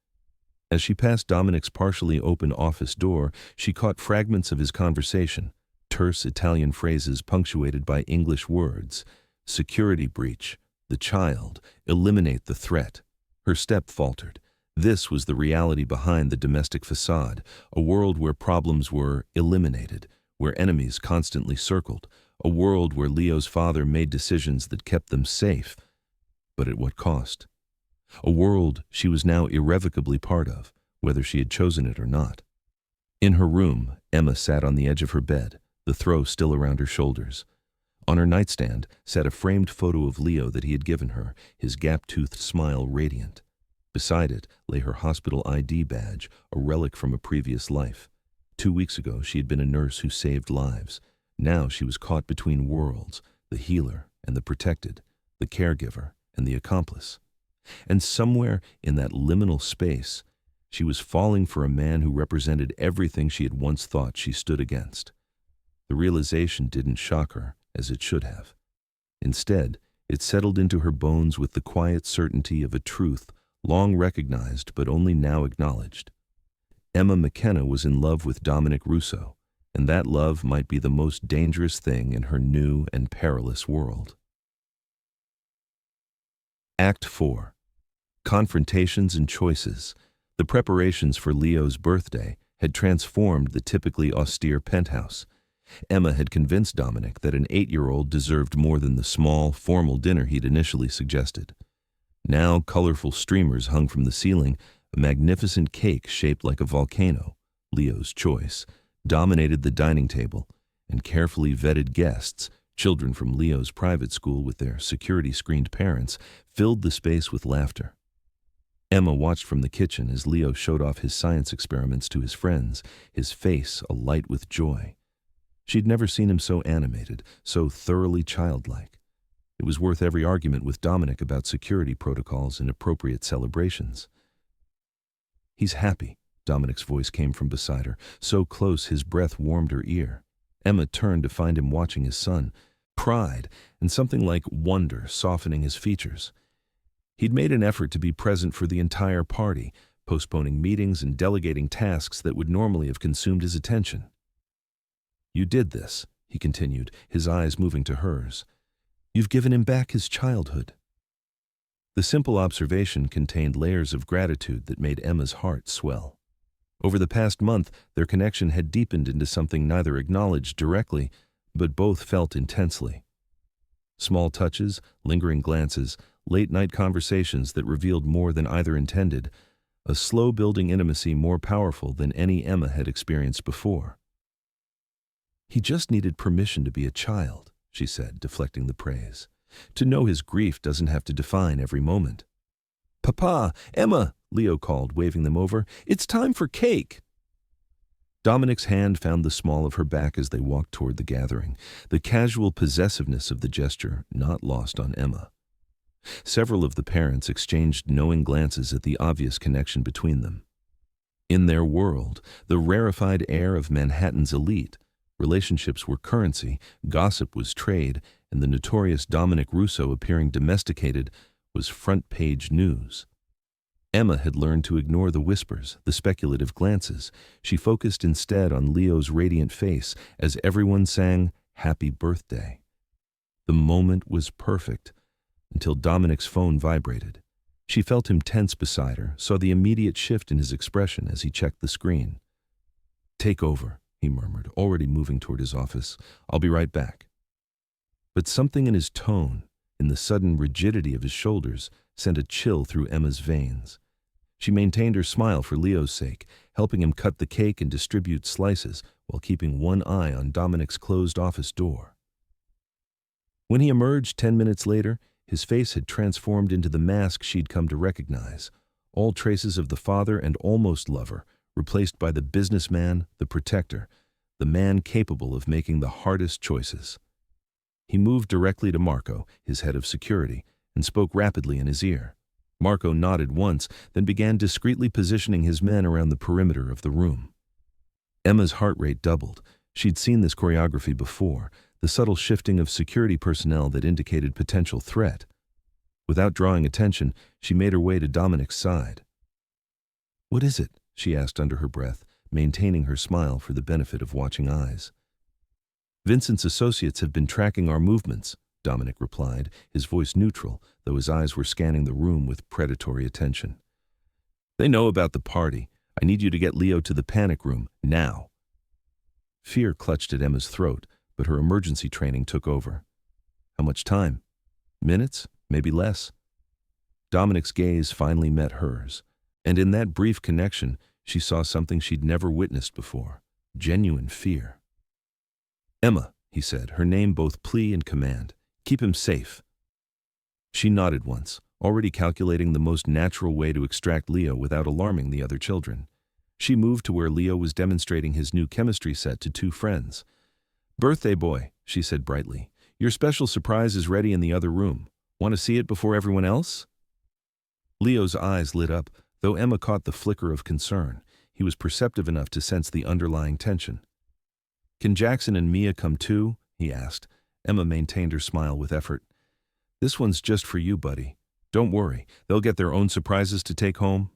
As she passed Dominic's partially open office door, she caught fragments of his conversation, terse Italian phrases punctuated by English words: security breach, the child, eliminate the threat. Her step faltered. This was the reality behind the domestic facade, a world where problems were eliminated, where enemies constantly circled, a world where Leo's father made decisions that kept them safe, but at what cost? A world she was now irrevocably part of, whether she had chosen it or not. In her room, Emma sat on the edge of her bed, the throw still around her shoulders. On her nightstand sat a framed photo of Leo that he had given her, his gap-toothed smile radiant. Beside it lay her hospital ID badge, a relic from a previous life. 2 weeks ago, she had been a nurse who saved lives. Now she was caught between worlds, the healer and the protected, the caregiver and the accomplice. And somewhere in that liminal space, she was falling for a man who represented everything she had once thought she stood against. The realization didn't shock her, as it should have. Instead, it settled into her bones with the quiet certainty of a truth long recognized but only now acknowledged. Emma McKenna was in love with Dominic Russo, and that love might be the most dangerous thing in her new and perilous world. Act 4. Confrontations and choices. The preparations for Leo's birthday had transformed the typically austere penthouse. Emma had convinced Dominic that an 8-year-old deserved more than the small, formal dinner he'd initially suggested. Now colorful streamers hung from the ceiling, a magnificent cake shaped like a volcano, Leo's choice, dominated the dining table, and carefully vetted guests, children from Leo's private school with their security-screened parents, filled the space with laughter. Emma watched from the kitchen as Leo showed off his science experiments to his friends, his face alight with joy. She'd never seen him so animated, so thoroughly childlike. It was worth every argument with Dominic about security protocols and appropriate celebrations. "He's happy," Dominic's voice came from beside her, so close his breath warmed her ear. Emma turned to find him watching his son, pride and something like wonder softening his features. He'd made an effort to be present for the entire party, postponing meetings and delegating tasks that would normally have consumed his attention. "You did this," he continued, his eyes moving to hers. "You've given him back his childhood." The simple observation contained layers of gratitude that made Emma's heart swell. Over the past month, their connection had deepened into something neither acknowledged directly, but both felt intensely. Small touches, lingering glances, late-night conversations that revealed more than either intended, a slow-building intimacy more powerful than any Emma had experienced before. "He just needed permission to be a child," she said, deflecting the praise. "To know his grief doesn't have to define every moment." "Papa, Emma," Leo called, waving them over. "It's time for cake." Dominic's hand found the small of her back as they walked toward the gathering, the casual possessiveness of the gesture not lost on Emma. Several of the parents exchanged knowing glances at the obvious connection between them. In their world, the rarefied air of Manhattan's elite, relationships were currency, gossip was trade, and the notorious Dominic Russo appearing domesticated was front-page news. Emma had learned to ignore the whispers, the speculative glances. She focused instead on Leo's radiant face as everyone sang "Happy Birthday." The moment was perfect, until Dominic's phone vibrated. She felt him tense beside her, saw the immediate shift in his expression as he checked the screen. "Take over," he murmured, already moving toward his office. "I'll be right back." But something in his tone, in the sudden rigidity of his shoulders, sent a chill through Emma's veins. She maintained her smile for Leo's sake, helping him cut the cake and distribute slices while keeping one eye on Dominic's closed office door. When he emerged 10 minutes later, his face had transformed into the mask she'd come to recognize, all traces of the father and almost lover, replaced by the businessman, the protector, the man capable of making the hardest choices. He moved directly to Marco, his head of security, and spoke rapidly in his ear. Marco nodded once, then began discreetly positioning his men around the perimeter of the room. Emma's heart rate doubled. She'd seen this choreography before, the subtle shifting of security personnel that indicated potential threat. Without drawing attention, she made her way to Dominic's side. "What is it?" she asked under her breath, maintaining her smile for the benefit of watching eyes. "Vincent's associates have been tracking our movements," Dominic replied, his voice neutral, though his eyes were scanning the room with predatory attention. "They know about the party. I need you to get Leo to the panic room, now." Fear clutched at Emma's throat, but her emergency training took over. "How much time? Minutes? Maybe less?" Dominic's gaze finally met hers, and in that brief connection, she saw something she'd never witnessed before: genuine fear. "Emma," he said, her name both plea and command. "Keep him safe." She nodded once, already calculating the most natural way to extract Leo without alarming the other children. She moved to where Leo was demonstrating his new chemistry set to two friends. "Birthday boy," she said brightly. "Your special surprise is ready in the other room. Want to see it before everyone else?" Leo's eyes lit up, though Emma caught the flicker of concern. He was perceptive enough to sense the underlying tension. "Can Jackson and Mia come too?" he asked. Emma maintained her smile with effort. "This one's just for you, buddy. Don't worry, they'll get their own surprises to take home."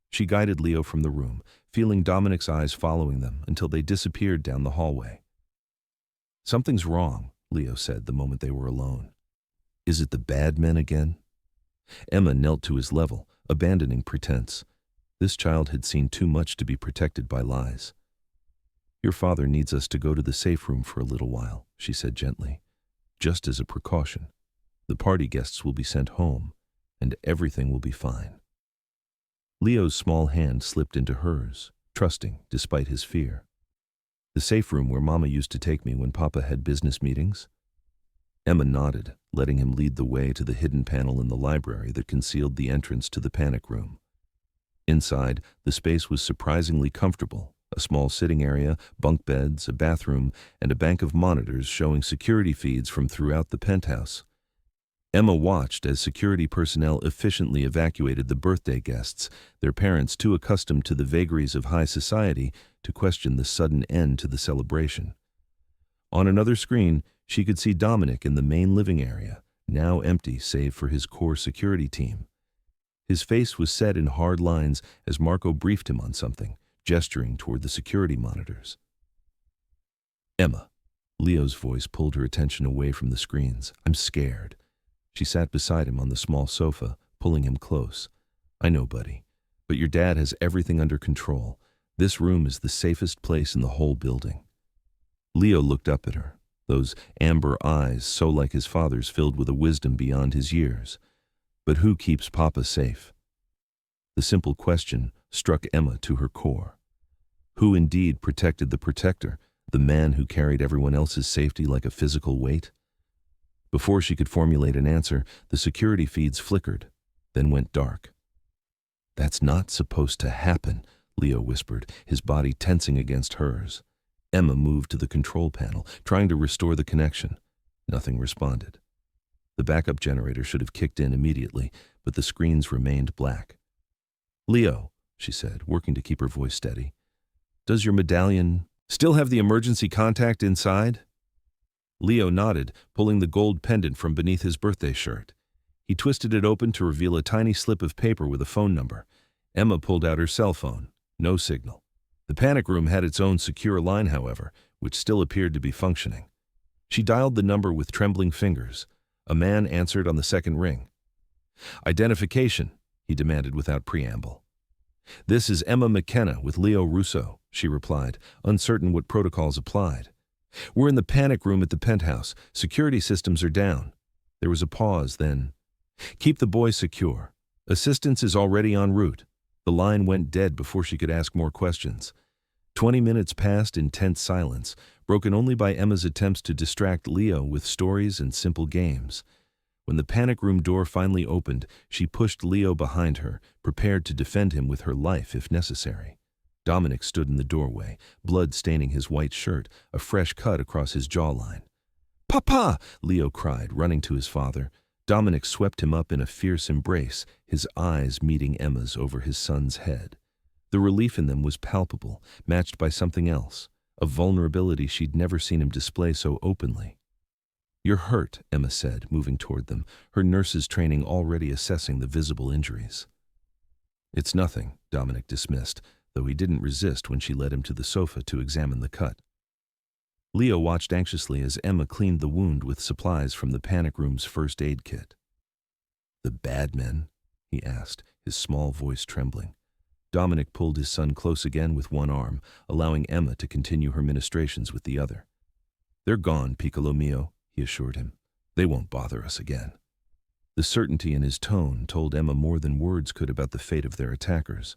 She guided Leo from the room, feeling Dominic's eyes following them until they disappeared down the hallway. "Something's wrong," Leo said the moment they were alone. "Is it the bad men again?" Emma knelt to his level, abandoning pretense. This child had seen too much to be protected by lies. "Your father needs us to go to the safe room for a little while," she said gently. "Just as a precaution. The party guests will be sent home, and everything will be fine." Leo's small hand slipped into hers, trusting despite his fear. "The safe room where Mama used to take me when Papa had business meetings?" Emma nodded, letting him lead the way to the hidden panel in the library that concealed the entrance to the panic room. Inside, the space was surprisingly comfortable. A small sitting area, bunk beds, a bathroom, and a bank of monitors showing security feeds from throughout the penthouse. Emma watched as security personnel efficiently evacuated the birthday guests, their parents too accustomed to the vagaries of high society to question the sudden end to the celebration. On another screen, she could see Dominic in the main living area, now empty save for his core security team. His face was set in hard lines as Marco briefed him on something, gesturing toward the security monitors. "Emma." Leo's voice pulled her attention away from the screens. "I'm scared." She sat beside him on the small sofa, pulling him close. "I know, buddy, but your dad has everything under control. This room is the safest place in the whole building." Leo looked up at her, those amber eyes so like his father's, filled with a wisdom beyond his years. But who keeps Papa safe? The simple question struck Emma to her core. Who indeed protected the protector, the man who carried everyone else's safety like a physical weight? Before she could formulate an answer, the security feeds flickered, then went dark. "That's not supposed to happen," Leo whispered, his body tensing against hers. Emma moved to the control panel, trying to restore the connection. Nothing responded. The backup generator should have kicked in immediately, but the screens remained black. "Leo," she said, working to keep her voice steady, "does your medallion still have the emergency contact inside?" Leo nodded, pulling the gold pendant from beneath his birthday shirt. He twisted it open to reveal a tiny slip of paper with a phone number. Emma pulled out her cell phone. No signal. The panic room had its own secure line, however, which still appeared to be functioning. She dialed the number with trembling fingers. A man answered on the second ring. "Identification," he demanded without preamble. "This is Emma McKenna with Leo Russo," she replied, uncertain what protocols applied. "We're in the panic room at the penthouse. Security systems are down." There was a pause, then, "Keep the boy secure. Assistance is already en route." The line went dead before she could ask more questions. 20 minutes passed in tense silence, broken only by Emma's attempts to distract Leo with stories and simple games. When the panic room door finally opened, she pushed Leo behind her, prepared to defend him with her life if necessary. Dominic stood in the doorway, blood staining his white shirt, a fresh cut across his jawline. "Papa!" Leo cried, running to his father. Dominic swept him up in a fierce embrace, his eyes meeting Emma's over his son's head. The relief in them was palpable, matched by something else, a vulnerability she'd never seen him display so openly. "You're hurt," Emma said, moving toward them, her nurse's training already assessing the visible injuries. "It's nothing," Dominic dismissed, though he didn't resist when she led him to the sofa to examine the cut. Leo watched anxiously as Emma cleaned the wound with supplies from the panic room's first aid kit. "The bad men?" he asked, his small voice trembling. Dominic pulled his son close again with one arm, allowing Emma to continue her ministrations with the other. "They're gone, Piccolo mio," he assured him. "They won't bother us again." The certainty in his tone told Emma more than words could about the fate of their attackers.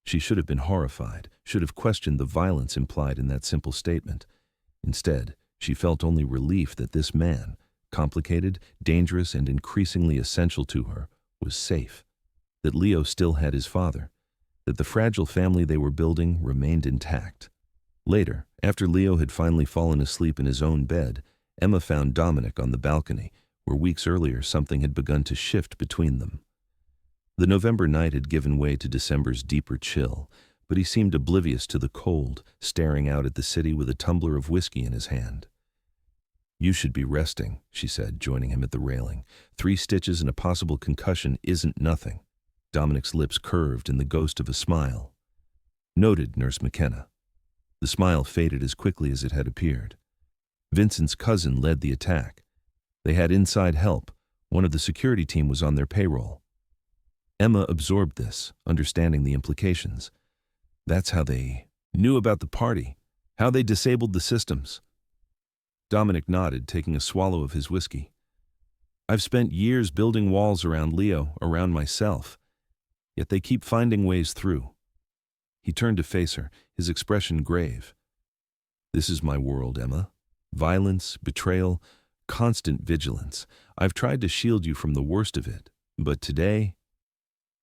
She should have been horrified, should have questioned the violence implied in that simple statement. Instead, she felt only relief that this man, complicated, dangerous, and increasingly essential to her, was safe. That Leo still had his father. That the fragile family they were building remained intact. Later, after Leo had finally fallen asleep in his own bed, Emma found Dominic on the balcony, where weeks earlier something had begun to shift between them. The November night had given way to December's deeper chill, but he seemed oblivious to the cold, staring out at the city with a tumbler of whiskey in his hand. "You should be resting," she said, joining him at the railing. 3 stitches and a possible concussion isn't nothing." Dominic's lips curved in the ghost of a smile. "Noted, Nurse McKenna." The smile faded as quickly as it had appeared. Vincent's cousin led the attack. They had inside help. One of the security team was on their payroll. Emma absorbed this, understanding the implications. That's how they knew about the party, how they disabled the systems. Dominic nodded, taking a swallow of his whiskey. "I've spent years building walls around Leo, around myself. Yet they keep finding ways through." He turned to face her, his expression grave. "This is my world, Emma. Violence, betrayal, constant vigilance. I've tried to shield you from the worst of it, but today—"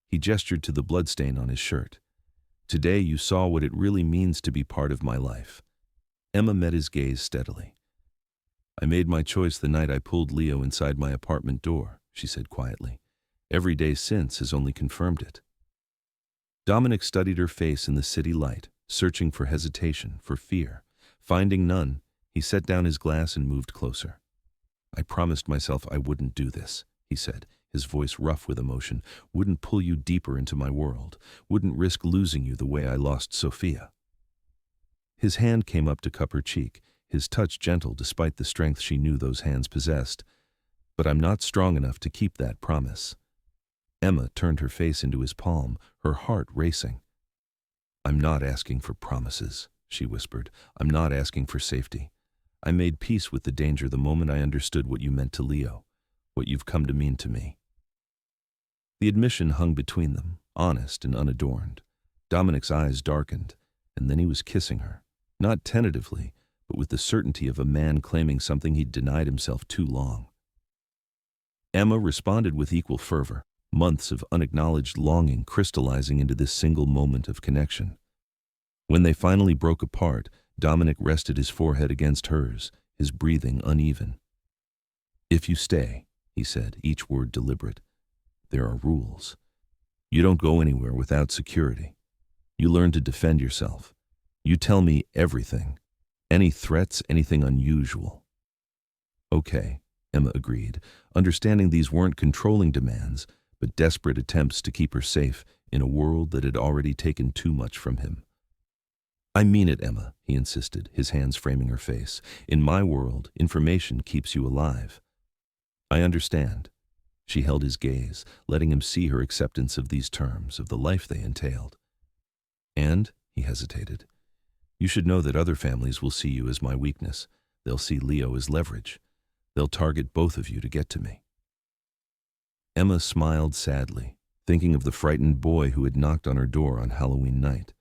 He gestured to the bloodstain on his shirt. "Today you saw what it really means to be part of my life." Emma met his gaze steadily. "I made my choice the night I pulled Leo inside my apartment door," she said quietly. "Every day since has only confirmed it." Dominic studied her face in the city light, searching for hesitation, for fear. Finding none, he set down his glass and moved closer. "I promised myself I wouldn't do this," he said, his voice rough with emotion, wouldn't pull you deeper into my world, wouldn't risk losing you the way I lost Sophia. His hand came up to cup her cheek, his touch gentle despite the strength she knew those hands possessed. But I'm not strong enough to keep that promise. Emma turned her face into his palm, her heart racing. I'm not asking for promises, she whispered. I'm not asking for safety. I made peace with the danger the moment I understood what you meant to Leo, what you've come to mean to me. The admission hung between them, honest and unadorned. Dominic's eyes darkened, and then he was kissing her, not tentatively, but with the certainty of a man claiming something he'd denied himself too long. Emma responded with equal fervor, months of unacknowledged longing crystallizing into this single moment of connection. When they finally broke apart, Dominic rested his forehead against hers, his breathing uneven. If you stay, he said, each word deliberate, there are rules. You don't go anywhere without security. You learn to defend yourself. You tell me everything. Any threats, anything unusual. Okay, Emma agreed, understanding these weren't controlling demands, but desperate attempts to keep her safe in a world that had already taken too much from him. I mean it, Emma, he insisted, his hands framing her face. In my world, information keeps you alive. I understand. She held his gaze, letting him see her acceptance of these terms, of the life they entailed. And, he hesitated, you should know that other families will see you as my weakness. They'll see Leo as leverage. They'll target both of you to get to me. Emma smiled sadly, thinking of the frightened boy who had knocked on her door on Halloween night.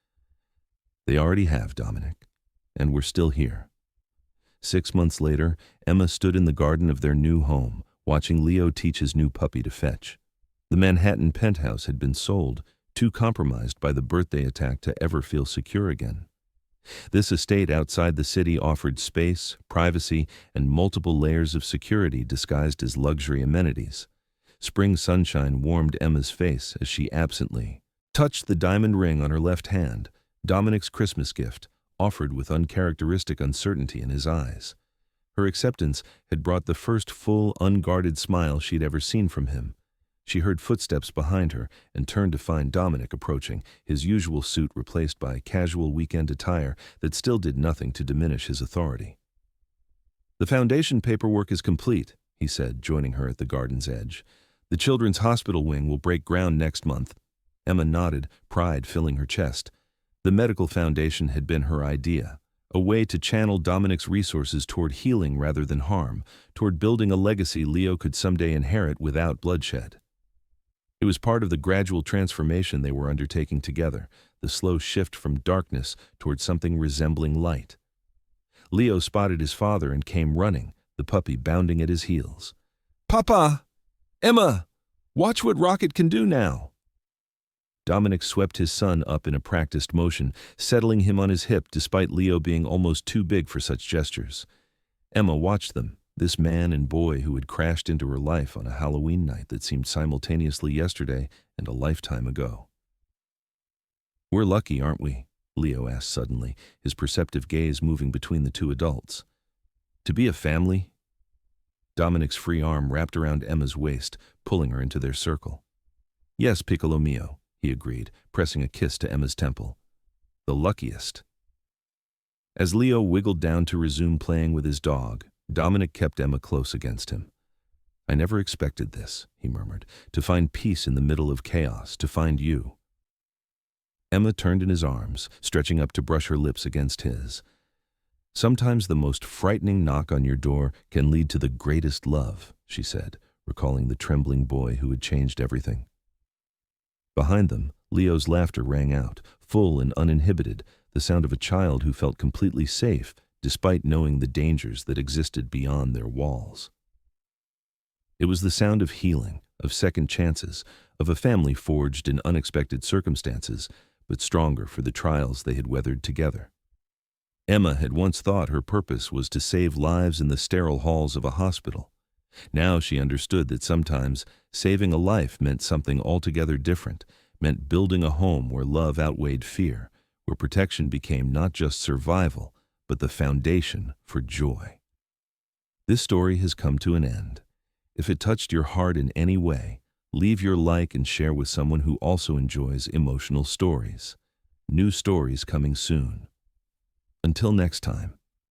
They already have, Dominic, and we're still here. 6 months later, Emma stood in the garden of their new home, watching Leo teach his new puppy to fetch. The Manhattan penthouse had been sold, too compromised by the birthday attack to ever feel secure again. This estate outside the city offered space, privacy, and multiple layers of security disguised as luxury amenities. Spring sunshine warmed Emma's face as she absently touched the diamond ring on her left hand, Dominic's Christmas gift, offered with uncharacteristic uncertainty in his eyes. Her acceptance had brought the first full, unguarded smile she'd ever seen from him. She heard footsteps behind her and turned to find Dominic approaching, his usual suit replaced by casual weekend attire that still did nothing to diminish his authority. The foundation paperwork is complete, he said, joining her at the garden's edge. The children's hospital wing will break ground next month. Emma nodded, pride filling her chest. The medical foundation had been her idea, a way to channel Dominic's resources toward healing rather than harm, toward building a legacy Leo could someday inherit without bloodshed. It was part of the gradual transformation they were undertaking together, the slow shift from darkness toward something resembling light. Leo spotted his father and came running, the puppy bounding at his heels. Papa! Emma! Watch what Rocket can do now! Dominic swept his son up in a practiced motion, settling him on his hip despite Leo being almost too big for such gestures. Emma watched them, this man and boy who had crashed into her life on a Halloween night that seemed simultaneously yesterday and a lifetime ago. We're lucky, aren't we? Leo asked suddenly, his perceptive gaze moving between the two adults. To be a family? Dominic's free arm wrapped around Emma's waist, pulling her into their circle. Yes, piccolo mio, he agreed, pressing a kiss to Emma's temple. The luckiest. As Leo wiggled down to resume playing with his dog, Dominic kept Emma close against him. I never expected this, he murmured, to find peace in the middle of chaos, to find you. Emma turned in his arms, stretching up to brush her lips against his. Sometimes the most frightening knock on your door can lead to the greatest love, she said, recalling the trembling boy who had changed everything. Behind them, Leo's laughter rang out, full and uninhibited, the sound of a child who felt completely safe, despite knowing the dangers that existed beyond their walls. It was the sound of healing, of second chances, of a family forged in unexpected circumstances, but stronger for the trials they had weathered together. Emma had once thought her purpose was to save lives in the sterile halls of a hospital. Now she understood that sometimes saving a life meant something altogether different, meant building a home where love outweighed fear, where protection became not just survival, but the foundation for joy. This story has come to an end. If it touched your heart in any way, Leave your like and share with someone who also enjoys emotional stories. New stories coming soon. Until next time.